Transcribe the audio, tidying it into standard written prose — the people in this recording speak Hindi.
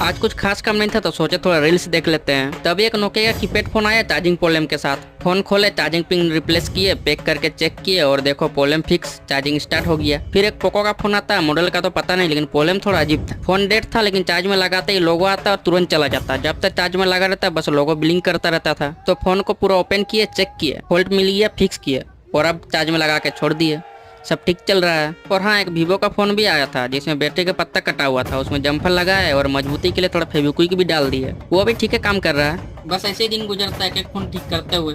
आज कुछ खास काम नहीं था तो सोचे थोड़ा रील्स देख लेते हैं। तभी एक नोकिया का कीपैड फोन आया चार्जिंग प्रॉब्लम के साथ। फोन खोले, चार्जिंग पिन रिप्लेस किए, पैक करके चेक किए और देखो प्रॉब्लम फिक्स, चार्जिंग स्टार्ट हो गया। फिर एक पोको का फोन आता है, मॉडल का तो पता नहीं लेकिन प्रॉब्लम थोड़ा अजीब था। फोन डेड था लेकिन चार्ज में लगाते ही लोगो आता और तुरंत चला जाता। जब तक चार्ज में लगा रहता बस लोगो ब्लिंक करता रहता था। तो फोन को पूरा ओपन किए, चेक किए, फॉल्ट मिल गया, फिक्स किए और अब चार्ज में लगा के छोड़ दिए। सब ठीक चल रहा है। और हाँ, एक वीवो का फोन भी आया था जिसमें बैटरी का पत्ता कटा हुआ था, उसमें जम्फर लगा है और मजबूती के लिए थोड़ा फेविक्विक भी डाल दी है। वो भी ठीक है, काम कर रहा है। बस ऐसे ही दिन गुजरता है, एक फोन ठीक करते हुए।